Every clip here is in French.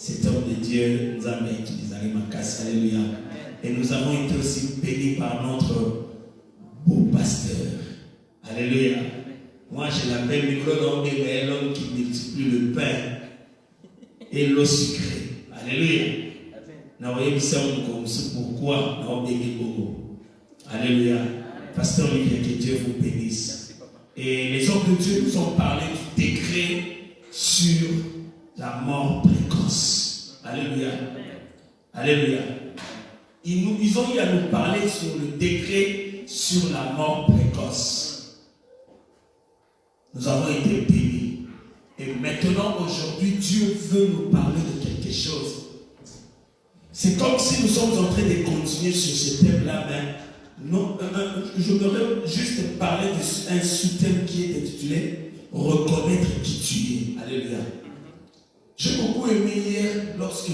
cet homme de Dieu nous a mis utilisé ma casse. Alléluia. Et nous avons été aussi bénis par notre beau pasteur. Alléluia. Moi, je l'appelle l'homme qui multiplie le pain et l'eau sucrée. Alléluia. Pourquoi? Alléluia. Pasteur Olivier, que Dieu vous bénisse. Et les hommes de Dieu nous ont parlé du décret sur la mort précoce. Alléluia. Alléluia. Ils ont eu à nous parler sur le décret sur la mort précoce. Nous avons été bénis. Et maintenant, aujourd'hui, Dieu veut nous parler de quelque chose. C'est comme si nous sommes en train de continuer sur ce thème-là, mais non, je voudrais juste parler d'un sous-thème qui est intitulé « Reconnaître qui tu es ». Alléluia. J'ai beaucoup aimé hier lorsque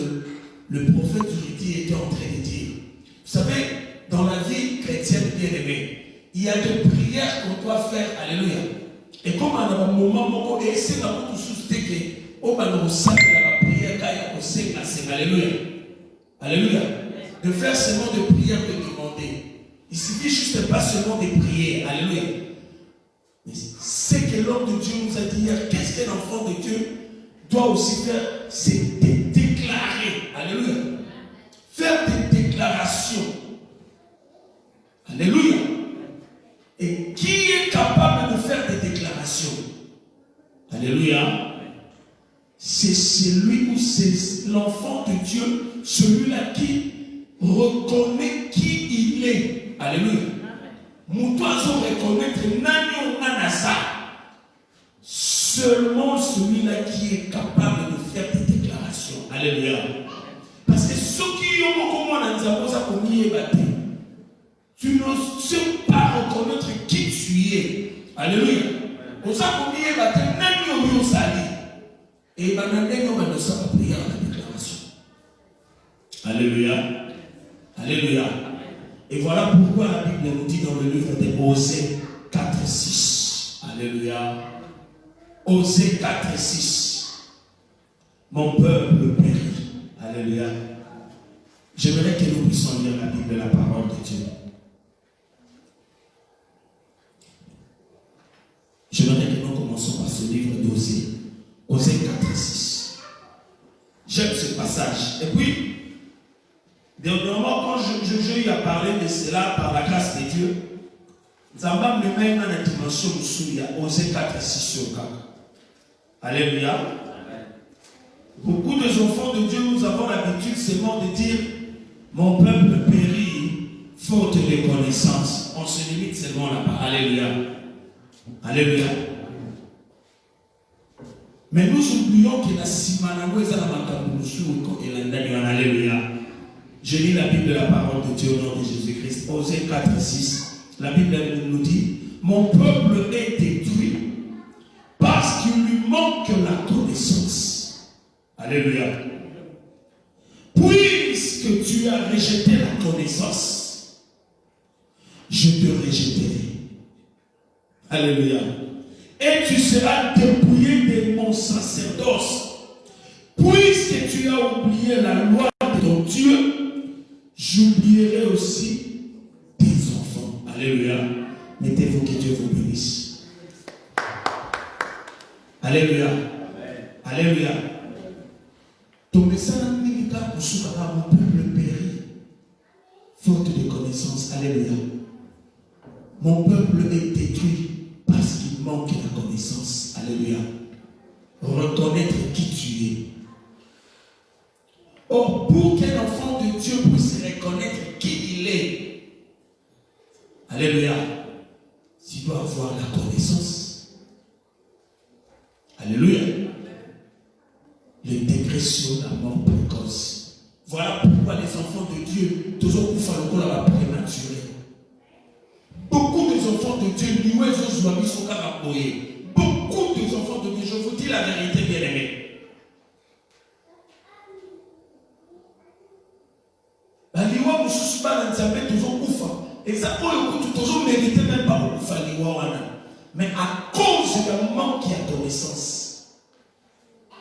le prophète Uri était en train de dire, vous savez, dans la vie chrétienne bien-aimée, il y a des prières qu'on doit faire. Alléluia. Et comme à un moment, on essaie d'avoir tout souci que on va nous savoir la prière quand il y a aussi. Alléluia. Alléluia. De faire seulement de prières, de demander. Il suffit juste pas seulement de prier. Alléluia. Mais c'est que l'homme de Dieu nous a dit hier, qu'est-ce qu'un enfant de Dieu doit aussi faire? C'est de déclarer. Alléluia. Faire des déclarations. Alléluia. Et qui est capable de faire des déclarations? Alléluia. C'est celui ou c'est l'enfant de Dieu, celui-là qui reconnaît qui il est. Alléluia. Moutoiseau reconnaître Nani ou Nanasa. Seulement celui-là qui est capable de faire des déclarations. Alléluia. Parce que ceux qui ont beaucoup moins de tu ne sais pas reconnaître qui tu es. Alléluia. Et maintenant, on va nous savoir prier à la déclaration. Alléluia. Alléluia. Et voilà pourquoi la Bible nous dit dans le livre de Osée 4:6. Alléluia. Osée 4:6. Mon peuple périt. Alléluia. J'aimerais que nous puissions lire la Bible, la parole de Dieu. J'aimerais que nous commençons par ce livre d'Osée. Osée 4:6. J'aime ce passage. Et puis, dernièrement, quand j'ai eu à parler de cela par la grâce de Dieu, Zamba me met dans la dimension où il y a Osée 4:6 sur 4. Alléluia. Beaucoup des enfants de Dieu, nous avons l'habitude seulement de dire mon peuple périt faute de connaissance. On se limite seulement là-bas. Alléluia. Alléluia. Mais nous oublions que la Simanango est à la Makabusu et la Alléluia. Je lis la Bible de la parole de Dieu au nom de Jésus-Christ. Osée 4:6. La Bible nous dit mon peuple est détruit parce qu'il lui manque la connaissance. Alléluia. Puisque tu as rejeté la connaissance, je te rejetterai. Alléluia. Et tu seras dépouillé de mon sacerdoce. Puisque tu as oublié la loi de ton Dieu, j'oublierai aussi tes enfants. Alléluia. Mettez-vous, que Dieu vous bénisse. Alléluia. Alléluia. Ton message militaire pour ce mon peuple périt, faute de connaissance. Alléluia. Mon peuple est détruit parce qu'il manque la connaissance. Alléluia. Reconnaître qui tu es. Or, pour qu'un enfant de Dieu puisse reconnaître qui il est, alléluia, tu dois avoir la connaissance. Alléluia. Le décret sur la mort précoce. Voilà pourquoi les enfants de Dieu, toujours pour faire le coup là-bas prématuré. Beaucoup des enfants de Dieu, beaucoup des enfants de Dieu, je vous dis la vérité, bien-aimés. Mais à cause d'un manque de connaissance,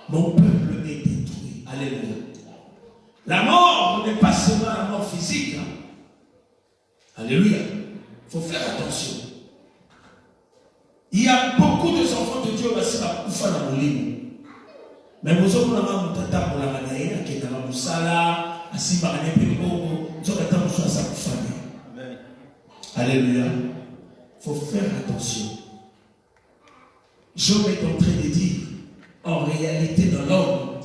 mon peuple est détruit. Alléluia. La mort n'est pas seulement la mort physique. Hein. Alléluia. Il faut faire attention. Il y a beaucoup d'enfants de Dieu qui sont dans le livre. Mais vous avez Alléluia. Il faut faire attention. Job est en train de dire, en réalité dans l'homme,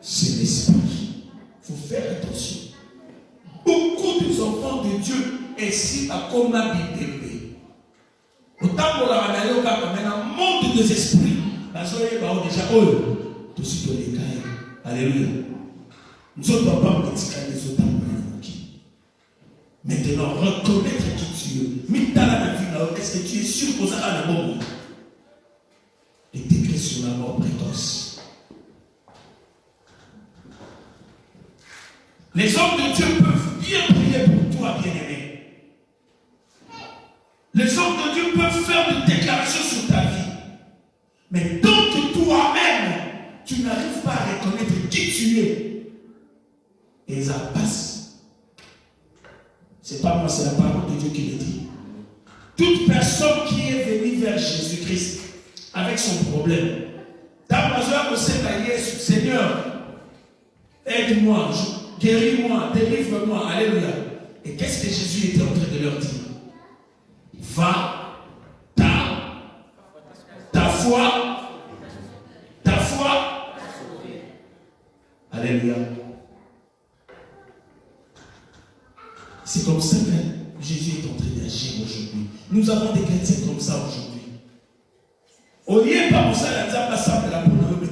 c'est l'esprit. Il faut faire attention. Beaucoup d'enfants de Dieu ici à Koma Bibélé. Autant pour la radio, mais dans le monde des esprits, déjà, tout ce que les cas. Alléluia. Nous ne pouvons pas critiquer les autres. Maintenant, reconnaître qui tu es. Est-ce que tu es sûr que ça a le bon moment? Et t'écris sur la mort précoce. Les hommes de Dieu peuvent bien prier pour toi, bien-aimé. Les hommes de Dieu peuvent faire des déclarations sur ta vie. Mais tant que toi-même, tu n'arrives pas à reconnaître qui tu es, et ça passe. C'est pas moi, c'est la parole de Dieu qui le dit. Toute personne qui est venue vers Jésus-Christ avec son problème, Seigneur, aide-moi, guéris-moi, délivre-moi, alléluia. Et qu'est-ce que Jésus était en train de leur dire? Va, ta foi, alléluia. C'est comme ça que Jésus est en train d'agir aujourd'hui. Nous avons des chrétiens comme ça aujourd'hui. Au lieu pas pour ça, mais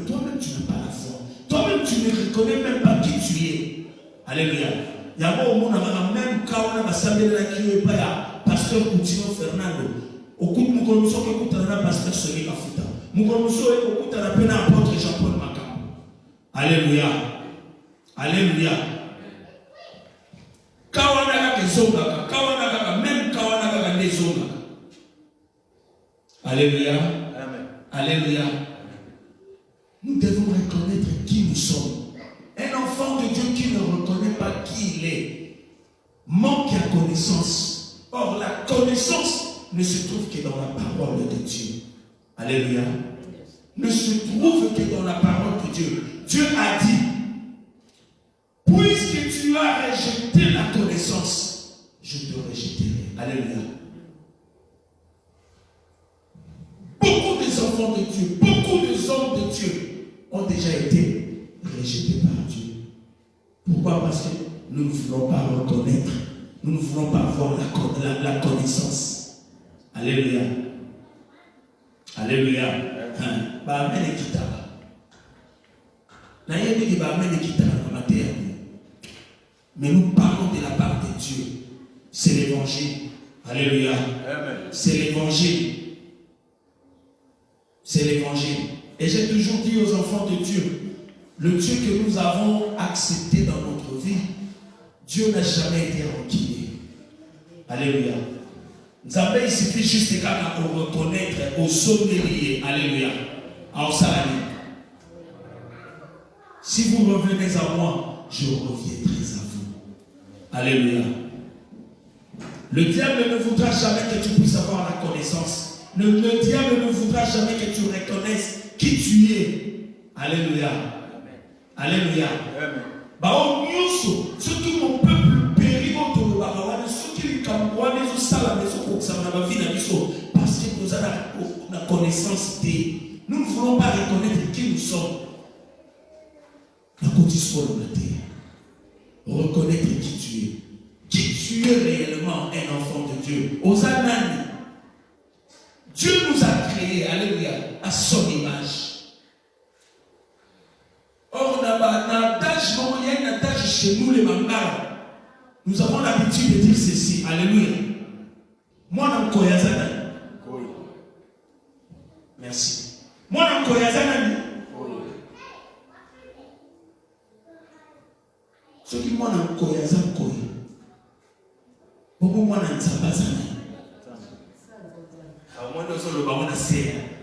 toi-même tu n'as pas la foi. Toi-même tu ne reconnais même pas qui tu es. Alléluia. Il y a même quand on a pasteur Coutinho Fernando. Au coup de mon qui écoute un pasteur Soli Kafuta. Mon écoute un appel à apôtre Jean-Paul Macam. Alléluia. Alléluia. Alléluia. Amen. Alléluia. Nous devons reconnaître qui nous sommes. Un enfant de Dieu qui ne reconnaît pas qui il est manque à connaissance. Or, la connaissance ne se trouve que dans la parole de Dieu. Alléluia. Ne se trouve que dans la parole de Dieu. Dieu a dit, puisque tu as rejeté la connaissance, je te rejetterai. Alléluia. Beaucoup des enfants de Dieu, beaucoup des hommes de Dieu ont déjà été rejetés par Dieu. Pourquoi? Parce que nous ne voulons pas reconnaître, nous ne voulons pas avoir la connaissance. Alléluia. Alléluia. Mais nous parlons de la part de Dieu. C'est l'évangile. Alléluia. C'est l'évangile. C'est l'évangile. Et j'ai toujours dit aux enfants de Dieu, le Dieu que nous avons accepté dans notre vie, Dieu n'a jamais été reculé. Alléluia. Nous avons, il suffit juste de reconnaître au sommelier. Alléluia. À Osalani. Si vous revenez à moi, je reviendrai à vous. Alléluia. Le diable ne voudra jamais que tu puisses avoir la connaissance. Le diable ne voudra jamais que tu reconnaisses qui tu es. Alléluia. Alléluia. Ce qui mon peuple périt autour de la ce qui parce que nous avons la connaissance de. Nous ne voulons pas reconnaître qui nous sommes. La condition de la terre. Reconnaître qui tu es. Qui tu es réellement un enfant de Dieu. Aux Anani. Dieu nous a créés, alléluia, à son image. Or, il y a un adage chez nous, les mamans. Nous avons l'habitude de dire ceci, alléluia. Moi, je suis Koyazana. Merci. Moi, je suis Koyazana. Ce qui moi, je suis Koyazana. Pourquoi moi, je suis Koyazana?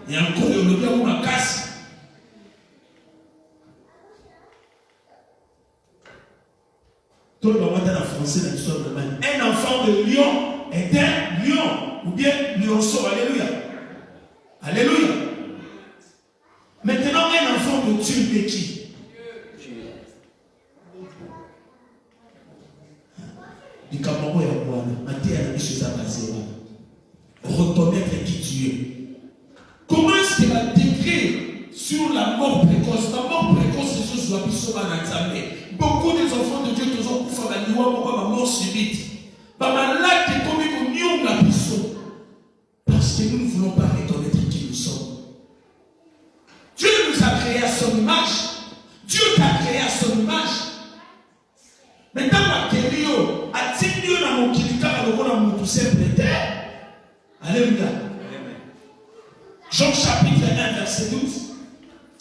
Il y a un choréologie où ma casse. Tout le monde en français dans l'histoire de l'Allemagne. Un enfant de lion est un lion. Ou bien lionceau. Alléluia. Alléluia. Maintenant, un enfant de Dieu est qui? Du Cameroun et à Rwanda. Matthieu a dit ça basé. Reconnaître qui tu es. Comment est-ce qu'il a décrit sur la mort précoce? La mort précoce, c'est ce soit plus beaucoup des enfants de Dieu qui ont fait la mort subite. Malade comme nous la puissance. Parce que nous ne voulons pas reconnaître qui nous sommes. Dieu nous a créés à son image. Dieu t'a créé à son image. Maintenant, alléluia. Jean chapitre 1 verset 12.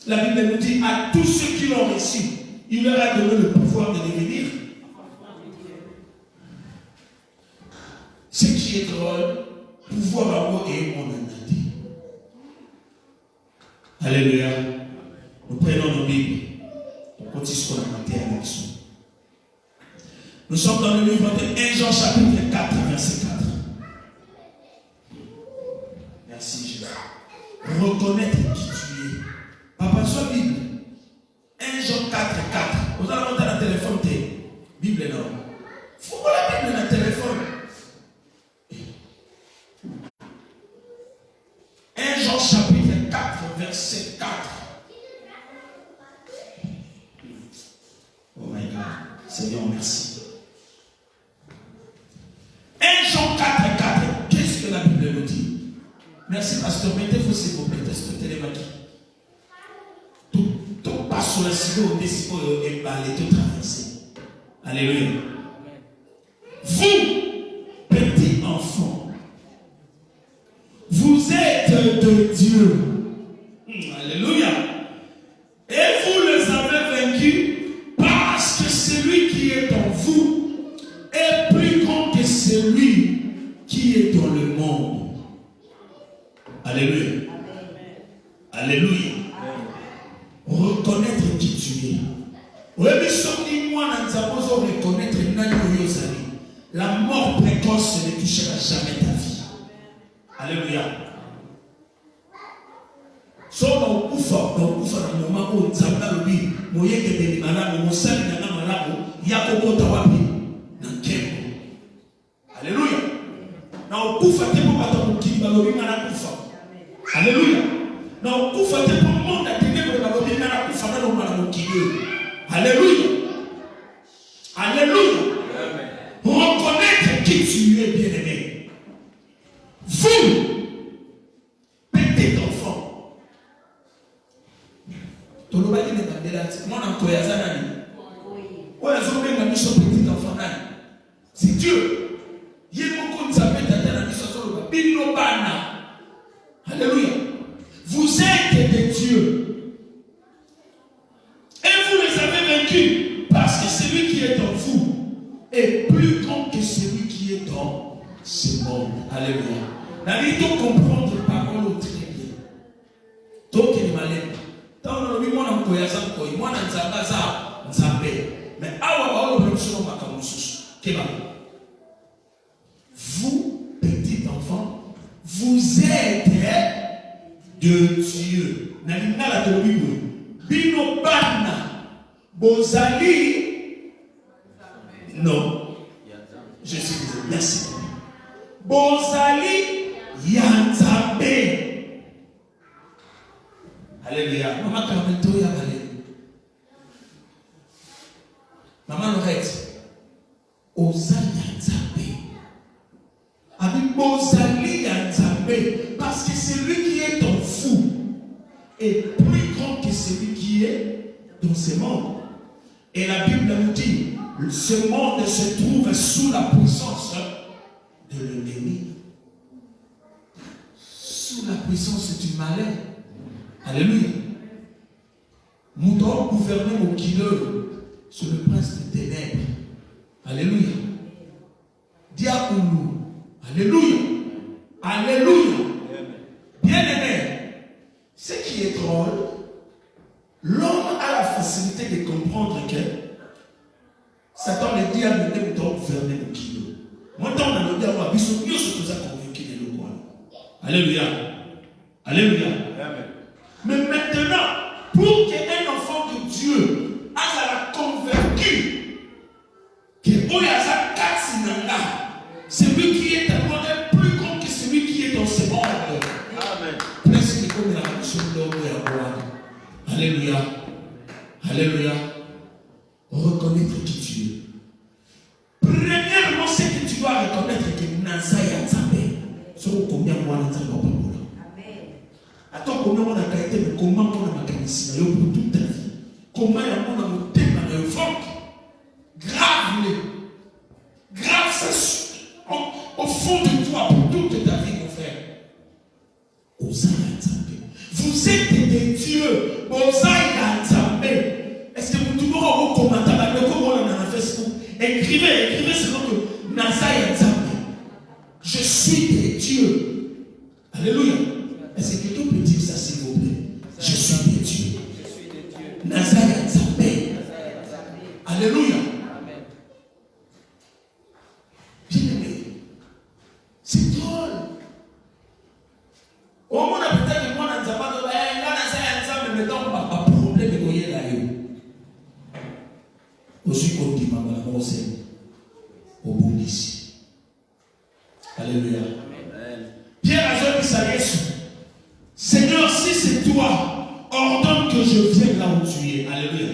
La Bible nous dit à tous ceux qui l'ont reçu, il leur a donné le pouvoir de devenir. Ce qui est drôle, pouvoir avoir et on en a dit. Alléluia. Nous prenons nos Bibles. On continue ce qu'on a monté à l'action. Nous sommes dans le livre de 1 Jean chapitre 4 verset 4. Merci Jésus. Reconnaître qui tu es. Papa, sois Bible. 1 Jean 4 4. Vous allez monter la téléphone. Bible non. Faut voir la Bible dans le téléphone. 1 Jean chapitre 4 verset 4. Oh my God. Seigneur, merci. 1 Jean 4 4. Qu'est-ce que la Bible nous dit? Merci, pasteur. Mettez-vous s'il vous plaît. Tout passe sur la cible, on décide de parler, tout traverser. Alléluia. Vous, petits enfants, vous êtes de Dieu. Alléluia. Et vous les avez vaincus parce que celui qui est en vous est plus grand que celui qui est dans le monde. Alléluia. Alléluia. Reconnaître qui tu es. Oui, mais si moi, nous avons reconnaître la mort précoce ne touchera jamais ta vie. Alléluia. So dans le moment où nous avons dit, nous alléluia. Na ukufa tempo pata mukimba lobinga na kufa. Alléluia. Na ukufa tempo monde tenebo na lobinga na kufa na lomba na mukimba. Alléluia. Alléluia. Reconnaître qui tu es, bien-aimé. Vous, petit enfant. Tolobaki ne bandela mwana koyaza nani? Oya zobenga biso petit enfant nani? C'est Dieu. Alléluia. Vous êtes des dieux. Et vous les avez vaincus. Parce que celui qui est en vous est plus grand que celui qui est dans ce monde. Alléluia. N'allez-vous comprendre la parole très bien. Donc il est malin. Tant que nous avons un koyaza, nous avons un zambé. Mais awa nous sommes pas comme nous. Vous, petits enfants, vous êtes de Dieu. Nalina la tobibo. Bino bana. Bozali. Non. Je suis désolé. Merci. Bozali Yanzabe. Alléluia. Maman Carmento ya balé. Maman Lorette. Ozali Yanzabe. Avec Bozali Yanzabe. Parce que celui qui est en vous est plus grand que celui qui est dans ce monde. Et la Bible nous dit, ce monde se trouve sous la puissance de l'ennemi. Sous la puissance du malin. Alléluia. Nous devons gouverner au kilo sur le prince des ténèbres. Alléluia. Diakoulou. Alléluia. Alléluia. Bien-aimé, ce qui est drôle, l'homme a la facilité de comprendre que Satan, le diable, Moi, dans le monde, on a vu ce mieux ce que ça convaincu de nous. Alléluia. Alléluia. Amen. Mais maintenant, pour qu'un enfant de Dieu a convaincu que Oyaza Katsinanga, celui qui est à moi plus grand que celui qui est dans ce monde. Amen. Presque comme la mission de l'homme et à moi. Alléluia. Alléluia. Reconnaître qui tu es. Premièrement, c'est que tu dois reconnaître que Nazaya Nzambe. Sur combien moi Nzambe va pas. Attends, combien on a qualité, mais comment on a mécanisme pour toute ta vie. Comment on a mon thème dans le ventre. Grave-le. Grave ça au fond de toi pour toute ta vie, mon frère. Osaya Nzambe. Vous êtes des dieux. Osaya Nzambe. Est-ce que vous trouvez vos commentaires, comment on a fait Facebook? Écrivez ce nom que Nazaya Nzambe. Je suis des dieux. Alléluia. Est-ce que quelqu'un peut dire ça, s'il vous plaît? Je suis des dieux. Nazaya Nzambe. Alléluia. Bien-aimé, c'est drôle. Au moins, on a peut-être que moi, Nazaya Nzambe, mettons, pas problème de voyer là. Aussi, qu'on dit, maman, la c'est au bout d'ici. Alléluia. Pierre a dit ça, Jésus. Seigneur, si c'est toi, ordonne que je vienne là où tu es. Alléluia.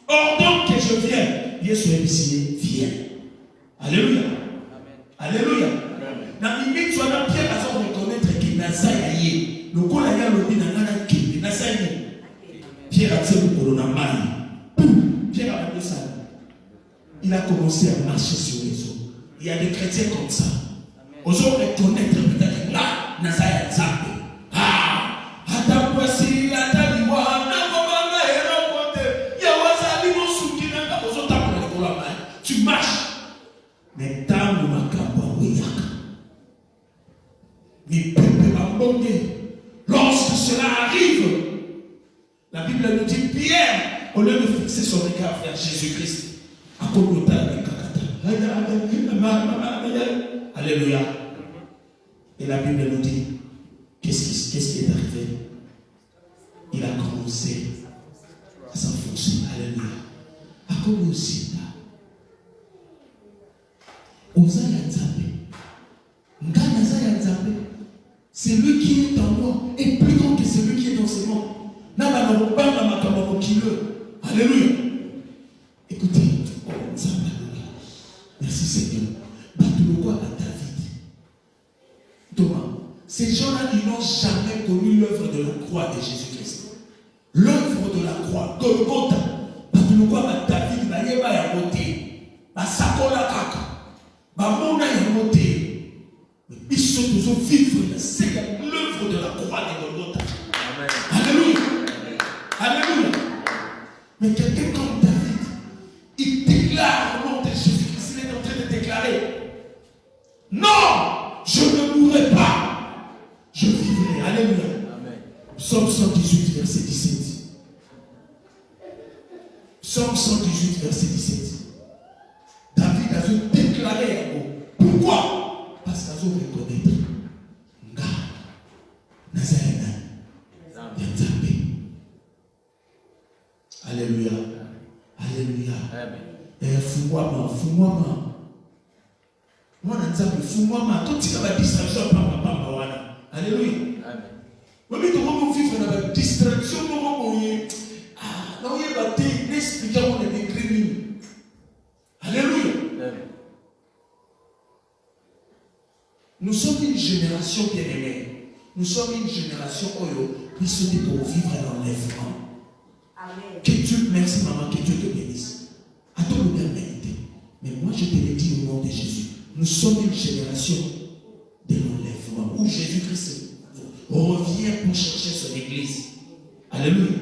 Ordonne que je vienne. Jésus est ici, viens. Alléluia. Alléluia. Dans l'image, tu as Pierre a reconnaître qu'il n'a pas yaye. Le coup, il y a le bin à qui n'a pas yaye. Pierre a dit le colonel. Pierre a dit ça. Il a commencé à marcher sur les eaux. Il y a des chrétiens comme ça. Aux autres reconnaître peut-être là, Nazaya Nzambe. Ah, Atakwasi, Ataliwa, Nakomanga, Héropote, Yawazali, Monsukina, aux autres pour la main. Tu marches. Mais tant que Makamba, Weyaka. Mais Pepe Mambonge. Lorsque cela arrive, la Bible nous dit Pierre, au lieu de fixer son regard vers Jésus-Christ, à Kokota avec Kakata. Alléluia. Et la Bible nous dit, qu'est-ce qui est arrivé? Il a commencé à s'enfoncer. Alléluia. À quoi aussi là? Osaya Nzambe. Ngana Zaya Nzambe. Celui qui est en moi est plus grand que celui qui est dans ce monde. Alléluia. Écoutez, merci Seigneur. Thomas, ces gens-là, ils n'ont jamais connu l'œuvre de la croix de Jésus-Christ. L'œuvre de la croix, Golgotha. David, Bayeba ya moté, Basakola Kaka, Bamona ya moté. Mais ils sont toujours vivre l'œuvre de la croix de Golgotha. Alléluia. Alléluia. Mais quelqu'un comme David, il déclare au nom de Jésus-Christ, il est en train de déclarer, non, je ne mourrai pas, je vivrai. Alléluia. Amen. Psaume 118, verset 17. Psaume 118, verset 17. David a dû déclarer à vous. Pourquoi? Parce qu'il a dû reconnaître. Nga, Nazarena, Nzambe. Alléluia. Alléluia. Fumwama. Mwana Nzambe, fumwama. Tout ce qui va distraction, papa, wana. Alléluia. Amen. Mais comment vivre dans la distraction, comment non, il va t'expliquer comment on est écrit. Alléluia. Nous sommes une génération bien-aimée. Nous sommes une génération qui se dit pour vivre l'enlèvement. Que Dieu, merci maman, que Dieu te bénisse. À toi le bien mérité. Mais moi je te le dis au nom de Jésus. Nous sommes une génération de l'enlèvement où Jésus-Christ revient pour chercher son église. Alléluia.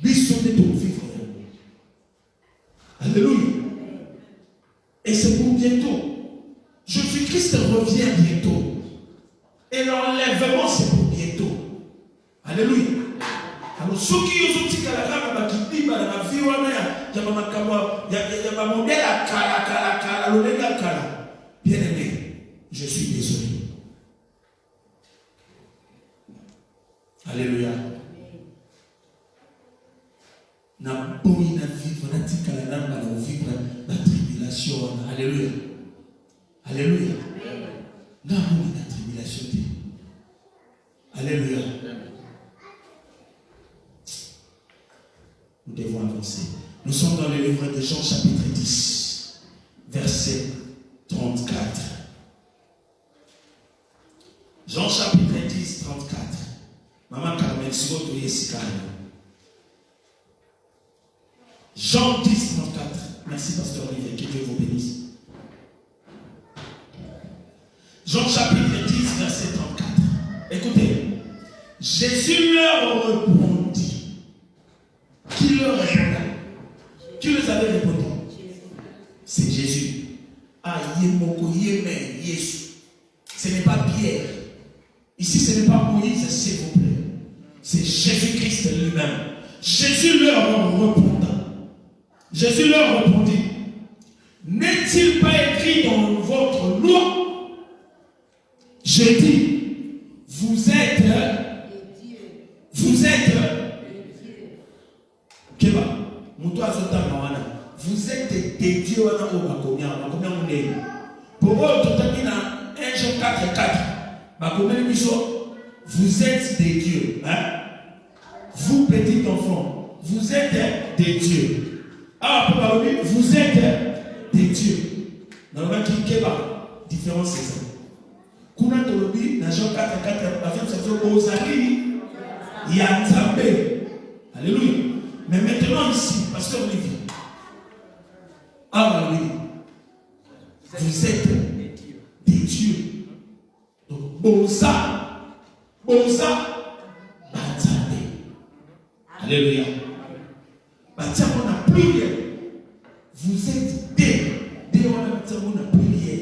Bisson de ton vivre. Alléluia. Et c'est pour bientôt. Jésus-Christ revient bientôt. Et l'enlèvement, c'est pour bientôt. Alléluia. Alors, ceux qui ont dit que la femme a quitté la vie, il y a un modèle à Bien aimé, je suis désolé. Alléluia. Na boyi na vivre na tikala na ba na vivre na tribulation. Alléluia. Alléluia. Na boyi na tribulation. Alléluia. Nous devons avancer. Nous sommes dans le livre de Jean chapitre 10, verset 34. Jean chapitre 10, 34. Maman Carmen, si vous voyez ce carré. Jean 10, 34. Merci, pasteur Olivier, que Dieu vous bénisse. Jean chapitre 10, verset 34. Écoutez, Jésus leur répondit. Qui leur répondait? Qui les avait répondu? C'est Jésus. Ah, Yemoko, Yemen, Yesu. Ce n'est pas Pierre. Ici, ce n'est pas Moïse, s'il vous plaît. C'est Jésus-Christ lui-même. Jésus leur répondit. Jésus leur répondit, n'est-il pas écrit dans votre loi? J'ai dit, vous êtes vous êtes des dieux. Pour eux, 1 Jean 4, vous êtes des dieux. Hein? Vous, petits enfants, vous êtes des dieux. Ah, vous êtes des dieux. Normalement, qui est différence, c'est ça. Kuna tolobi, dans Jean 4, il y a un. Alléluia. Mais maintenant, ici, pasteur Olivier. Ah, oui. Vous êtes des dieux. Donc, Bosa, Batzabé. Alléluia. Batzabé, on a prié. Vous êtes des, on a prié.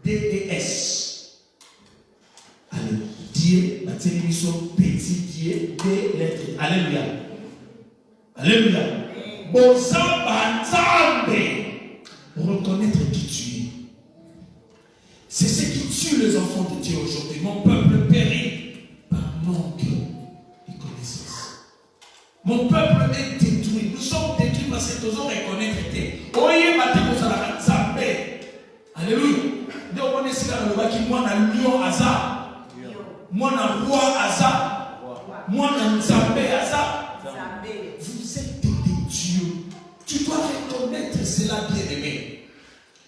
DDS. Allez, Dieu, Batzabé, petit Dieu, des lettres. Alléluia. Alléluia. Bosa, Batzabé. Reconnaître qui tu es. C'est ce qui tue les enfants de Dieu aujourd'hui. Mon peuple périt par manque de connaissance. Mon peuple est détruit. Nous sommes détruits parce que nous devons reconnaître que Oye Mateko Salaka Nzambe. Alléluia. Donc on est ici dans le qui moi na lion Aza. Moi na roi Aza. Moi na Nzambe Aza. Vous êtes des dieux. Tu dois reconnaître cela, bien-aimé.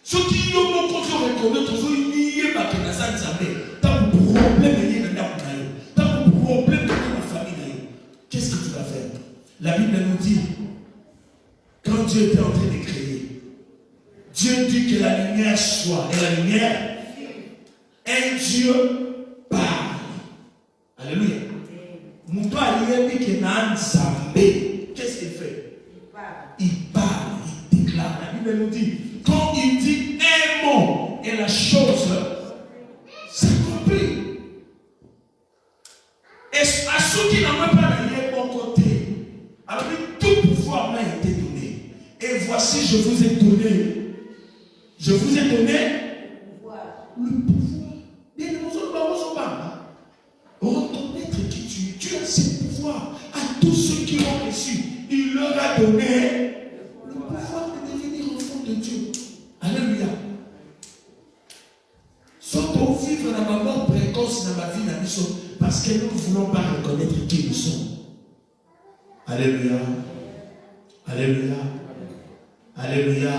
Ce qui ont mon compte reconnaître, ils n'y a pas que dans sa Nzambe. T'as un problème de t'as un problème de la famille. Qu'est-ce que tu vas faire? La Bible nous dit, quand Dieu était en train de créer, Dieu dit que la lumière soit, et la lumière, un Dieu parle. Alléluia. Mon père, il dit que dans Nzambe, qu'est-ce qu'il fait? Il parle, il déclare. La Bible nous dit, quand il dit un mot et la chose s'accomplit. Et à ceux qui n'ont pas de bon côté, alors tout pouvoir m'a été donné. Et voici, je vous ai donné. Je vous ai donné le pouvoir. Bien, nous sommes pas. Reconnaître qui tu es. Tu as ce pouvoir à tous ceux qui l'ont reçu. Il leur a donné le pouvoir de devenir enfants de Dieu. Alléluia. Soit on vivre dans ma mort précoce dans ma vie, dans mission, parce que nous ne voulons pas reconnaître qui nous sommes. Alléluia. Alléluia. Alléluia.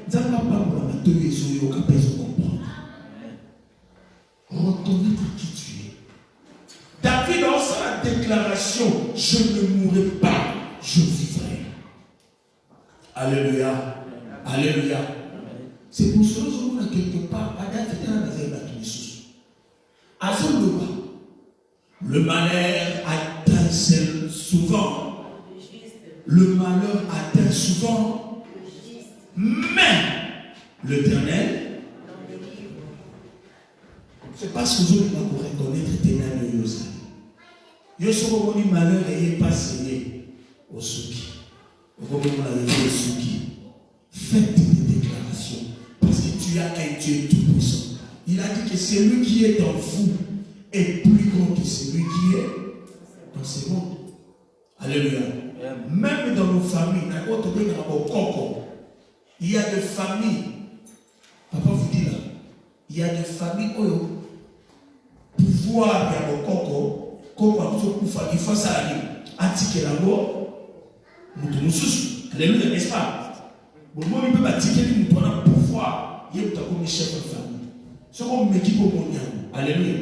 Nous n'avons pas pour la méthode et comprendre. Reconnaître qui tu es. David dans sa déclaration, je ne mourrai pas, je vivrai. Alléluia. Alléluia. C'est pour cela que quelque part, le malheur atteint souvent. Le malheur atteint souvent. Mais l'Éternel, c'est parce que je ne peux pas reconnaître tes malheurs. Je suis revenu malheur et pas signé au souki. Faites des déclarations. tu as un Dieu tout-puissant. Il a dit que celui qui est en vous est plus grand que celui qui est dans ce monde. Alléluia. Même dans nos familles, il y a des familles, papa vous dit là, il y a des familles où le pouvoir il y a le coco, il faut ça aller, antiquer la mort, nous sous. Alléluia, n'est-ce pas? Bon, moi, il peut m'attiquer, il peut avoir pouvoir, il y a comme chef de famille. Ce qu'on me dit pour mon nom. Alléluia.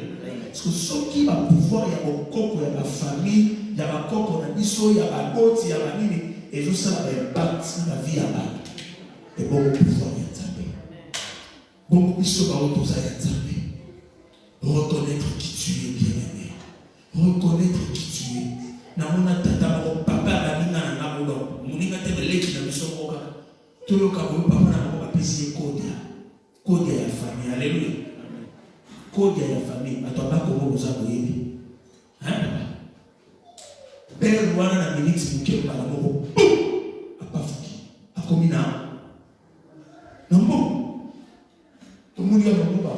Parce que ceux qui ont pouvoir, il y a le coco, il y a la famille, il y a le coco, il y a la botte, il y a la mine, et tout ça va impacter la vie à bas. Et bon, le pouvoir, il y a tapé. Bon, il se va autour, il y a tapé. Reconnaître qui tu es, bien-aimé. Reconnaître qui tu es. Namona tata mon papa la mina na namulo muninga tebe leki na bisomoka tolo ka bo papa na mo apesi kodia ya famille. Alléluia. Kodia ya famille ataba ko mo uzako yebi hein père wana na minute muke ba mo apafuki akomina nambo to muni ya mo ba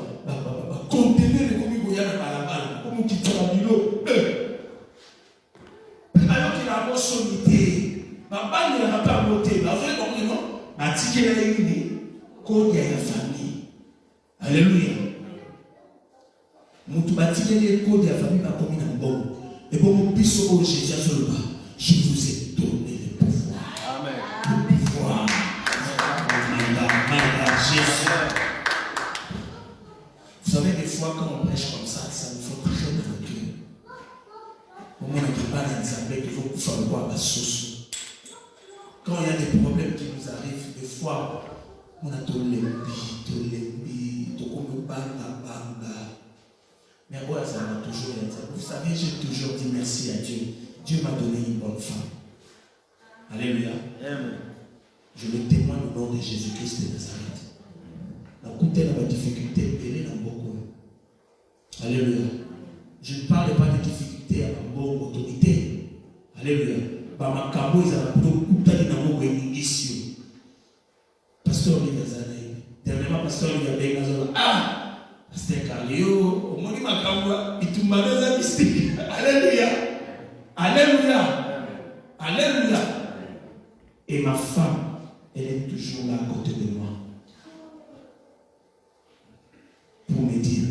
conteneur ko mi go yana balabala ko mu kitala bilo alors qu'il a sonité, papa ne l'a pas monté. Vous avez compris, non? Attiqué la réunie, quand il y a la famille. Alléluia. Moutou battiqué les codes de la famille, pas comme un bon. Et pour mon puissant au Jésus sur le bas, je vous ai donné le pouvoir. Amen. Le pouvoir. Jésus. Vous savez, des fois, quand on prêche comme ça nous fait très dans le cœur. Au moment où on ne peut pas il faut faire quoi à la sauce. Quand il y a des problèmes qui nous arrivent, des fois, on a tout l'embi, tout comme banga. Mais moi, ça m'a toujours été. Vous savez, j'ai toujours dit merci à Dieu. Dieu m'a donné une bonne femme. Alléluia. Amen. Je le témoigne au nom de Jésus-Christ de Nazareth. La côté de la difficulté, elle est dans beaucoup. Alléluia. Je ne parle pas de difficulté à la bonne autorité. Alléluia. Bamakabo, ils ont beaucoup de temps de Pasteur Ligazane. Dernièrement, Pasteur Ligazane. Ah! Pasteur Carlio, au monde de Makabo, il tout malade mystique. Alléluia. Alléluia. Alléluia. Et ma femme, elle est toujours là à côté de moi. Pour me dire,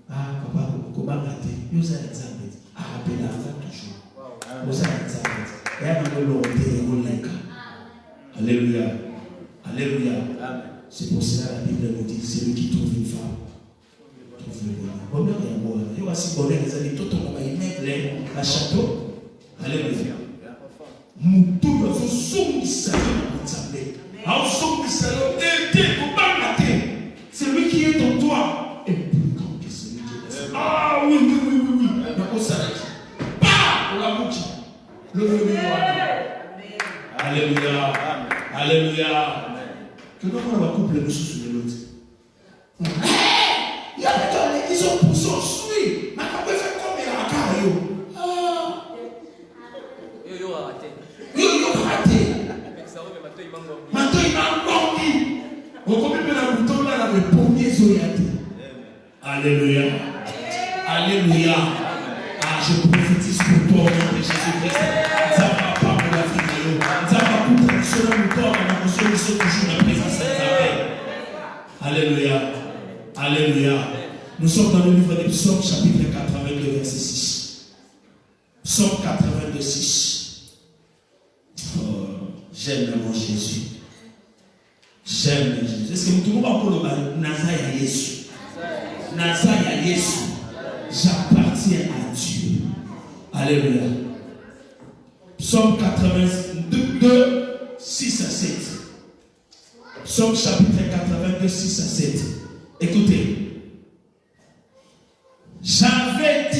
ah, papa, comment rater? Nous allons examiner. Ah, rappelez-la toujours. Nous allons examiner. Et à Alléluia. Alléluia. C'est pour cela que la Bible nous dit, celui qui trouve une femme, trouve le bonheur. Bonheur et amour. Il y a aussi bonheur, les amis, tout le monde va y mettre les châteaux. Alléluia. Moutou, nous sommes du salon, nous sommes du salon, c'est lui qui est en toi est plus grand que celui qui est dans toi. Ah oui. Mais on s'arrête. Pas la bouche. Alléluia. Alléluia. Que nous on va couper les choses sur l'autre. Il y a des gens qui sont suivis. Mais quand on fait comme il a carré. Yo raté. Maintenant il m'a mordi. On commence à la bouton là avec le premier zoyate. Alléluia. Alléluia. Ah, je prophétise pour toi au nom de Jésus-Christ. Ça va pas pour la vie. Ça va pour traditionnel ou pas. On a toujours la présence de Dieu. Alléluia. Alléluia. Nous sommes dans le livre des Psaumes, chapitre 82, verset 6. Psaume 82, 6. Oh, j'aime mon Jésus. J'aime Jésus. Est-ce que tout le monde va pour le Nazaya Yesu? Nazaya Yesu. J'appartiens à Dieu. Alléluia. Psaume 82, 6 à 7. Psaume chapitre 82, 6 à 7. Écoutez. J'avais dit.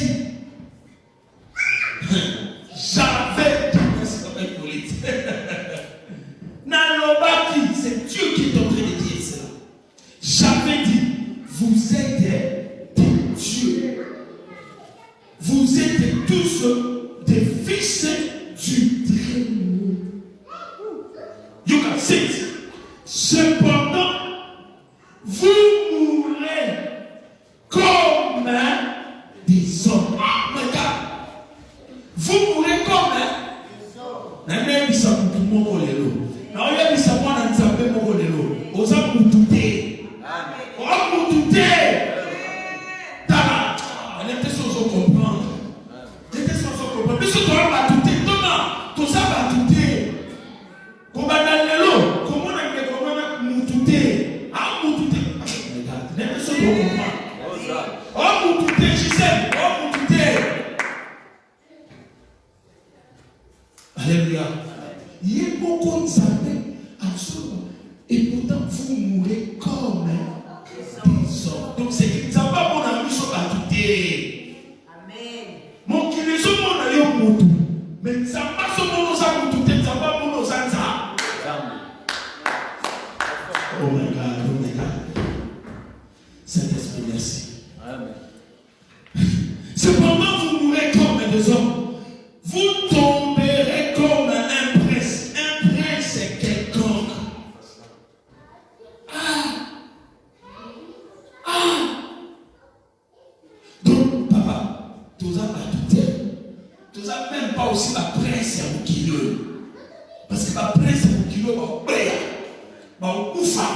Nalobaki, c'est Dieu qui est en train de dire cela. J'avais dit, vous êtes des dieux. Vous êtes tous des fils du Très-Haut. You can see it. Cependant, vous Oh, mon tout est, Gisèle. Oh, mon tout est. Alléluia. Il y a beaucoup de savez, absolument. Et pourtant, vous mourrez comme des hommes. Donc, c'est que ça va mon ami sur la tutelle. Amen. Mon qui les hommes, on a eu un mot. Mais ça va sur mon os à mon tutelle, ça va mon os à ça. Oh my God, oh my God. Saint-Esprit, merci. Amen. Cependant, vous mourrez comme des hommes. Vous tomberez comme un prince. Un prince, c'est quelconque. Donc, papa, tu n'as pas tout. Tu n'as même pas aussi la prince à Moukilo. Parce que la prince à Moukilo va oublier. Va oufa.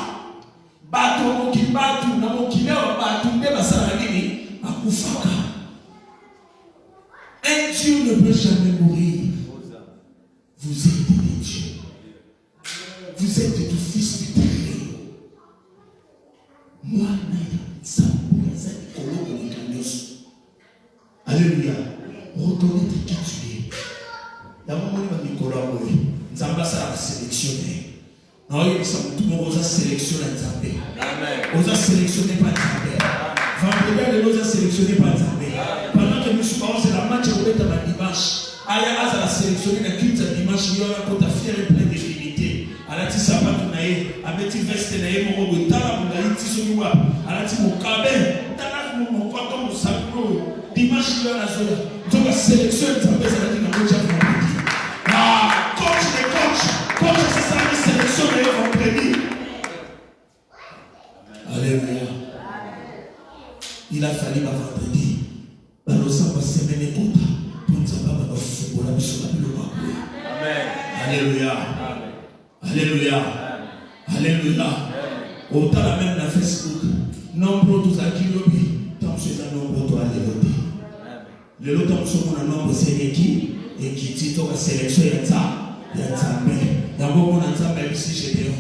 Bato Moukilo, Bato, Moukilo, Bato, Basaranini, va oufa. Un Dieu ne peut jamais mourir. Vous êtes des dieux. Vous êtes des fils du très. Moi, ça vous êtes alléluia. Retournez de qui tu es. D'abord, on va me collaborer. Nous allons sélectionner. Non, tout le monde va sélectionner Nzambé. On va sélectionner par Nzambé. Vendredi, on va sélectionner par Nzambé. Pendant que nous sommes c'est la match au bête à la dimanche. Aya a sélectionné la culte à dimanche. Il y a un côté fier et plein de dignité. Alati sabato nae, abeti veste nae mo ngotala mo ngai tisoniwa. Alati mo kabe, tala mo kwato mo sabro. Dimanche là la zone. Donc la sélection ça peut ça dit na moja vendredi. Ah, coach, c'est ça la sélection de vendredi. Alléluia. Il a fallu ma vendredi. Dans le sang passé même écoute. Pour nous avoir dans football la mission la plus Amen. Alléluia. Alléluia. Alléluia. Autant la même dans Facebook. Nombre tous à qui lobby. Tant que c'est un nombre toi à l'évoquer. Le lot comme ça, on a nombre c'est qui et qui dit toi la sélection il y a ça. Il y a ça. Mais d'abord on a ça même si j'ai dit.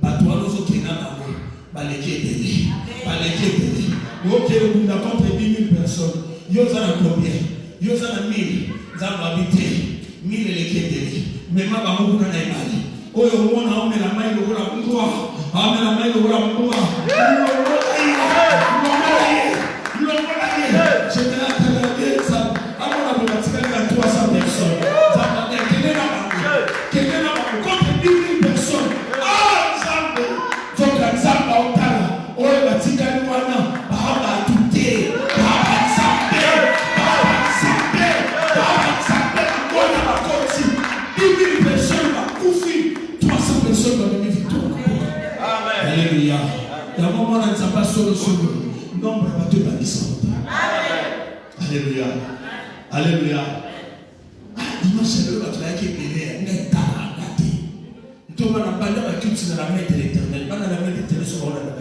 Bah toi nous autres qui n'avons pas. Bah les qui est béni. Bah les qui est béni. Ok, on a contre 10 000 personnes. Yo ça a combien? Yo ça a 1000. Ça va habiter. 1000 et les qui est béni. Mais ma maman vous n'en avez pas dit. Oh, on a mis la main au la moutoir. On a mis la main au la moutoir. Je vais la faire ça. Alors, on va faire 300 personnes. Ça va être quelqu'un là, contre 10 000 personnes. Ah, Zambé. Donc, Zambé, on t'a là. On va dire qu'il y a un an. Baba, tout est. Baba, Zambé. Baba, Zambé. Baba, Zambé. On a la côte. 10 000 personnes vont courir. 300 personnes vont venir victoire. Amen. Alléluia. Il y a un moment où on ne sait pas sur le second. Nombre va te bâtir. Alléluia. Alléluia. Dimanche, le va travailler qui est béni. N'est pas raté. Nous avons pas la culte dans la main de l'éternel. Pas dans la main de l'éternel sur la main.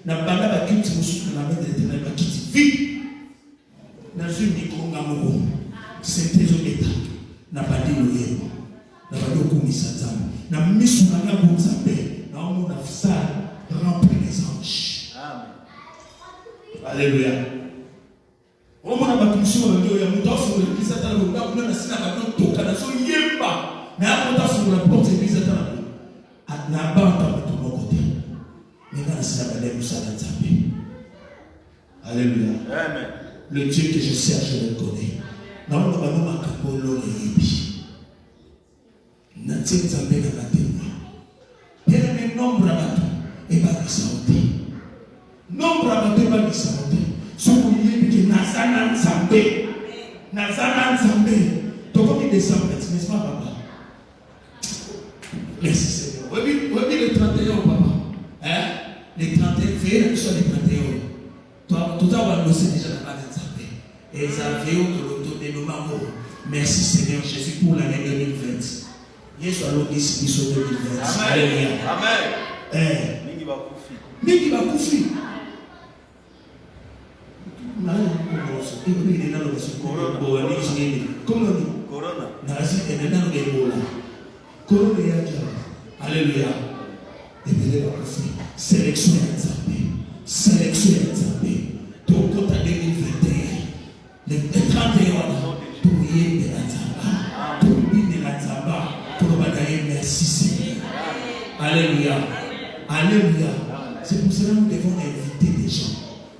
N'a pas la culte dans la main de l'éternel. La culte vite. Dans une micro-gamouro. C'est trésor d'État. N'a pas dit le yémo. N'a pas dit au commissaire. N'a mis sur la main pour s'appeler. N'a pas dit ça rempli les anges. Alléluia. On m'a pas tout sur le dos, il y a mon enfant qui s'attend à l'eau, on a signé à l'eau, on a signé yemba. Mais à mon enfant, la porte est mise à l'eau. À la barre, on a tout mon côté. Mais dans le signé à l'eau, ça va taper. Alléluia. Amen. Le Dieu que je sers, je le connais. Non, on va pas nous marquer pour l'eau et yébi. N'a t-il jamais dans la témoin. Bien aimé, nombre à bateau et pas de santé. Nombre à bateau et pas de santé. Nazana Nzambé. Nazana Nzambé. Donc, on dit des sables, n'est-ce pas, papa? Merci Seigneur. Oui, le 31, papa. Hein? Les 31, veillez la soit les 31. Toi, tout à l'heure, on sait déjà la base de Nzambé. Et ça veille que l'auto de nos mamans. Merci Seigneur Jésus pour l'année 2020. Yesu alogisi biso 2020. Alléluia. Amen. Mingi bakufi. Mingi bakufi. Corona. Alléluia. Sélection. élection ya Nzambe. Tokota 2021. Le 31 toyembe na Nzamba. Tobine na Nzamba. Tolobana merci Seigneur. Alléluia. Alléluia. C'est pour cela que nous devons inviter des gens.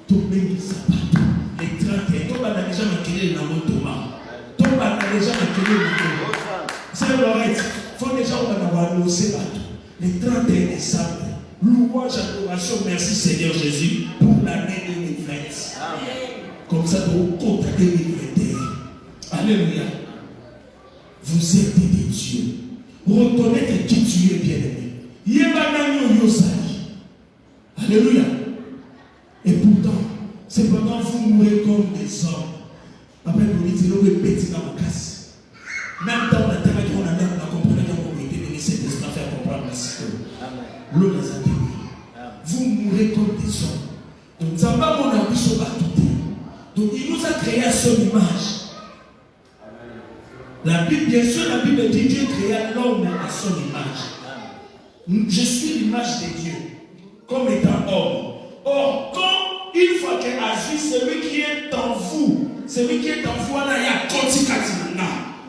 Tobine Sabbato. Les 31. Tobana déjà maquillé dans mon Thomas. Tobana déjà maquillé dans mon Thomas. C'est Lorette. Il faut déjà avoir annoncé les 31 décembre. Louange, adoration, merci Seigneur Jésus pour l'année 2020. Comme ça, pour le compte 2021. Alléluia. Vous êtes des dieux. Reconnaissez qui tu es, bien-aimé. Alléluia. Et pourtant, c'est pendant que vous mourrez comme des hommes. Après, vous dites, vous êtes petit dans la casse. Même dans la terre, on a compris qu'on était venu cet esprit faire comprendre la situation. L'eau les a bénis. Vous mourrez comme des hommes. Donc, ça va mon ami sur la tout. Donc, il nous a créé à son image. La Bible, bien sûr, la Bible dit Dieu créa l'homme à son image. Je suis l'image de Dieu, comme étant homme. Or, quand une fois qu'il agit, celui qui est en vous, celui qui est en vous, il y a Kontikatina,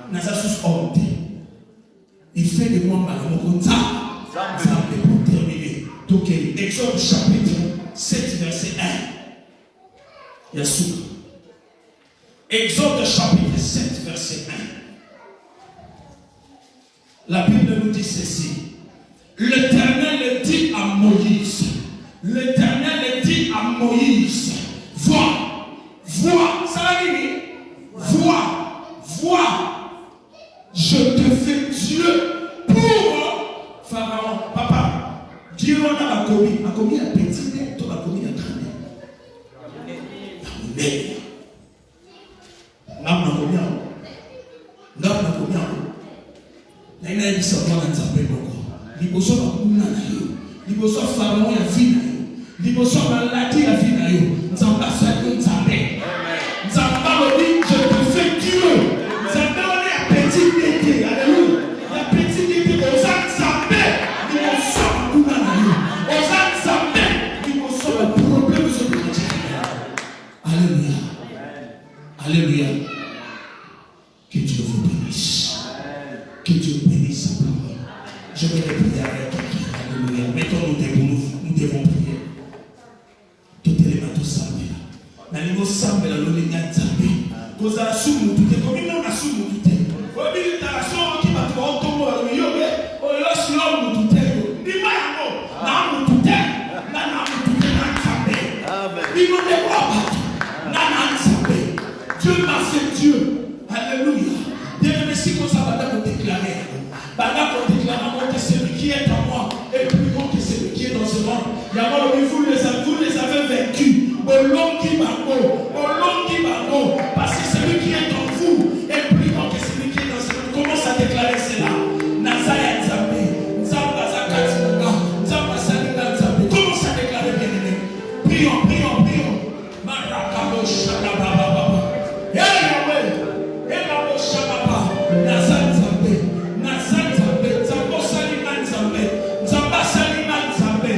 Nazasus Honte. Il fait de moi mal, mon ça pour terminer. Donc, Exode chapitre 7, verset 1. Yassou. Exode chapitre 7, verset 1. La Bible nous dit ceci. L'Éternel dit à Moïse. L'Éternel dit à Moïse. Vois, ça va dire. Vois. Je te fais Dieu pour Pharaon. Papa, Dieu on a commis un petit nez, toi a commis un grand nez. Mais, n'a commis naina bisa kwa Nzambe boko liboso ba kuna na yo liboso Pharaon ya vina yo liboso maladi ya vina yo Nzambe asali Nzambe lobi je te fais Dieu Nzambe on est à petit bébé alléluia la petite bébé oza Nzambe liboso kuna na yo oza Nzambe liboso ba problème so de alléluia que Dieu vous bénisse. Que Dieu bénisse sa parole. Je vais prier avec quelqu'un. Alléluia. Mettons-nous debout, nous devons prier. Tout élément tout samedi. Nalimo sambe la loli nyanzambe. Koza sumu tute. Komi na sumu tute. Komi na sumu ki batu otomo yobe. Oyo sumu tute. Ni mayango. Na mu tute. Na mu tute na nzambe. Amen. Ni mo de baba. Na nzambe. Dieu m'a fait Dieu. Alléluia. Bien-aimé, si vous avez déclaré, celui qui est en moi est plus grand que celui qui est dans ce monde. Vous les avez vaincus. Parce que celui qui est en vous est plus grand que celui qui est dans ce monde. Commence à déclarer cela. Nazaya Nzambe, Nzamba Zakatinaka, Nzamba Salina Nzambe. Commence à déclarer, bien-aimé. Prions. Marakabo Shalababa. Yahweh. Elabo Shababa. Nazanzambe. Nzambo Salina Nzambe. Nzamba Salina Nzambe.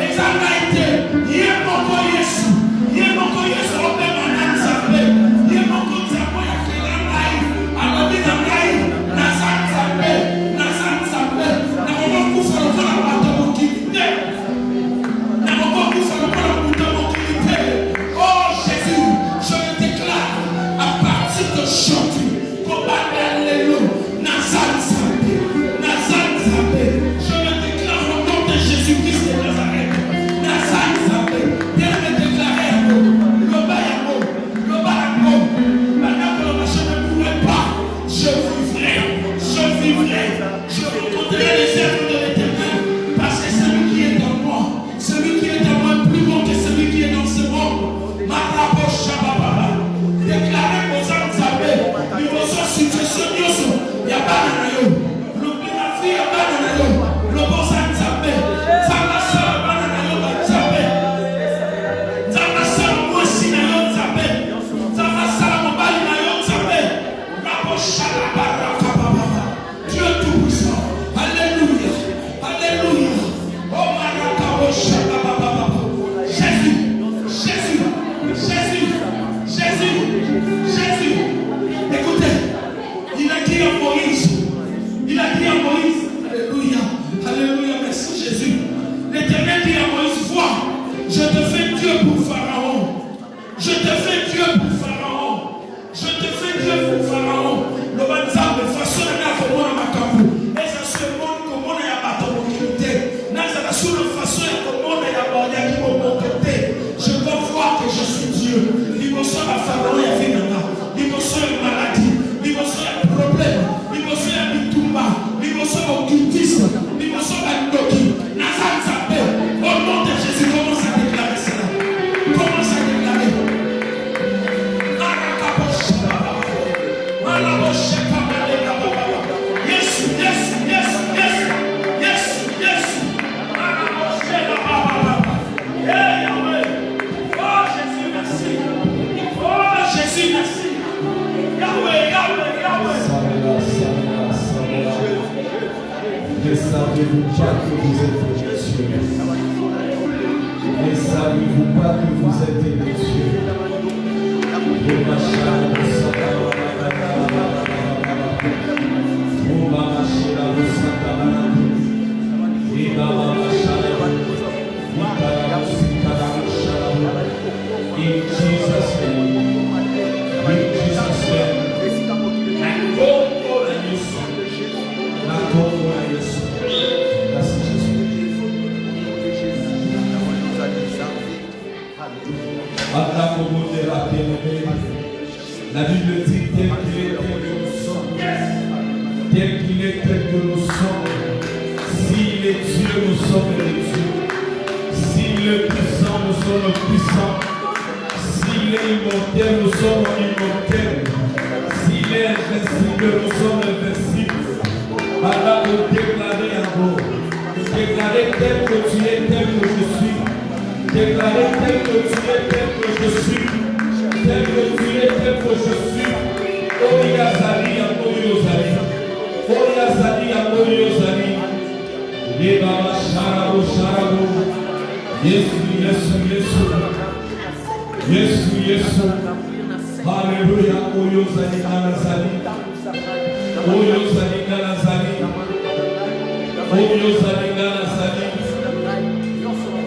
Examine Je te fais Dieu pour Pharaon. Je te fais Dieu pour Pharaon. Je te fais Dieu pour Pharaon. Le banzam de façon à comment on a campu. Et ça se montre comment on a battu mon côté. N'a ça sur la façon à comment on a battu mon côté. Je veux voir que je suis Dieu. L'immotion à Pharaon et à Vinana. L'immotion à maladie. L'immotion à problème. L'immotion à bitumba. L'immotion à occultisme. L'immotion à ndoki. Nazan Zapé. Au nom de Jésus, commence à déclarer cela. Commence à déclarer. Yes, yes, yes, yes, yes, yes. Hey, Yahweh. Oh Jésus, merci. Oh Jésus, merci. Yahweh, Yahweh, Yahweh. Ne savez-vous pas que vous êtes des cieux? Ne savez-vous pas que vous êtes des cieux? In Jesus' name, in Jesus' name, la Bible dit tel qu'il est, tel que nous sommes. Tel qu'il est, tel que nous sommes. S'il est Dieu, nous sommes les dieux. S'il est puissant, nous sommes puissants. S'il est immortel, nous sommes immortels. S'il est invincible, nous sommes invincibles. Allah nous déclarer en gros. Déclarer tel que tu es, tel que je suis. Déclarer tel que tu es, tel que je suis. Tel que tu es, tel que je suis. Oyazali, Amoyozali. Oyazali, Amoyozali. Yebaba, Sharabo, Sharabo. Yesu, Yesu, Yesu. Yesu, Yesu. Alléluia. Oyozali, Nanazali. Oyozali, Nanazali. Oyozali, Nanazali.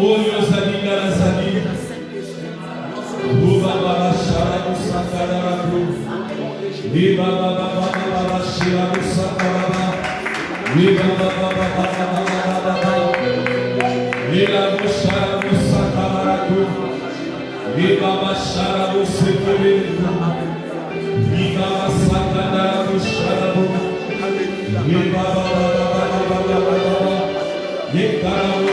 Oyozali, Nanazali. Baba Shara Sakarabu, Viva Baba Shira Sakara, Viva Baba Vila Shara Sakarabu, Viva Shara Sakarabu, Viva Sakarabu Sharabu, Viva Baba Yekarabu